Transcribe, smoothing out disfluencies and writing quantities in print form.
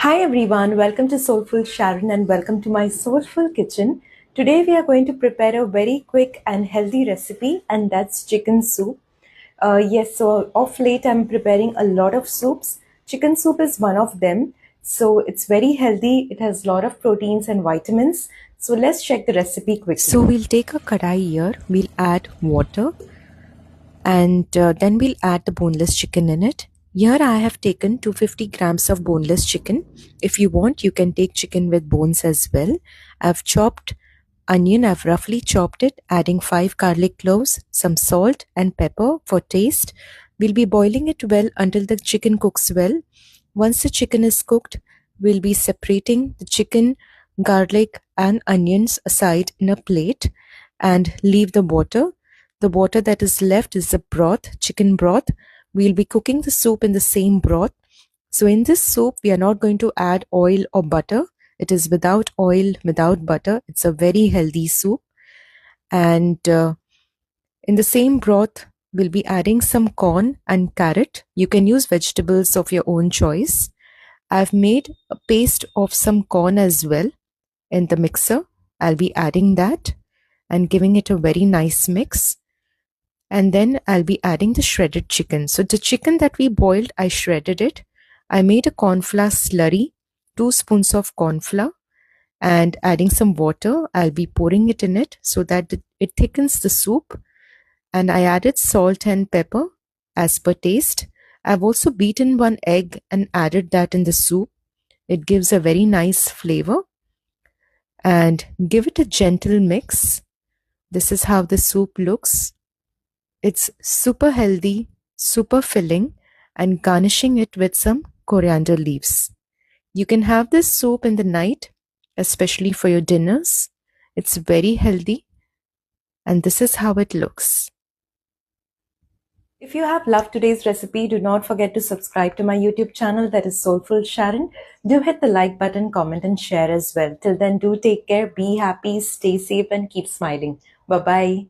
Hi everyone, welcome to Soulful Sharon and welcome to my Soulful Kitchen. Today we are going to prepare a very quick and healthy recipe, and that's chicken soup. So of late I'm preparing a lot of soups. Chicken soup is one of them. So it's very healthy. It has a lot of proteins and vitamins. So let's check the recipe quickly. So we'll take a kadai here, we'll add water, and then we'll add the boneless chicken in it. Here I have taken 250 grams of boneless chicken. If you want, you can take chicken with bones as well. I've chopped onion, I've roughly chopped it, adding 5 garlic cloves, some salt and pepper for taste. We'll be boiling it well until the chicken cooks well. Once the chicken is cooked, we'll be separating the chicken, garlic and onions aside in a plate and leave the water. The water that is left is the broth, chicken broth. We'll be cooking the soup in the same broth. So in this soup, we are not going to add oil or butter. It is without oil, without butter. It's a very healthy soup. And in the same broth, we'll be adding some corn and carrot. You can use vegetables of your own choice. I've made a paste of some corn as well in the mixer. I'll be adding that and giving it a very nice mix. And then I'll be adding the shredded chicken. So the chicken that we boiled, I shredded it. I made a corn flour slurry, 2 spoons of corn flour, and adding some water. I'll be pouring it in it so that it thickens the soup. And I added salt and pepper as per taste. I've also beaten 1 egg and added that in the soup. It gives a very nice flavor. And give it a gentle mix. This is how the soup looks. It's super healthy, super filling, and garnishing it with some coriander leaves. You can have this soup in the night, especially for your dinners. It's very healthy, and this is how it looks. If you have loved today's recipe, do not forget to subscribe to my YouTube channel, that is Soulful Sharon. Do hit the like button, comment and share as well. Till then, do take care, be happy, stay safe and keep smiling. Bye-bye.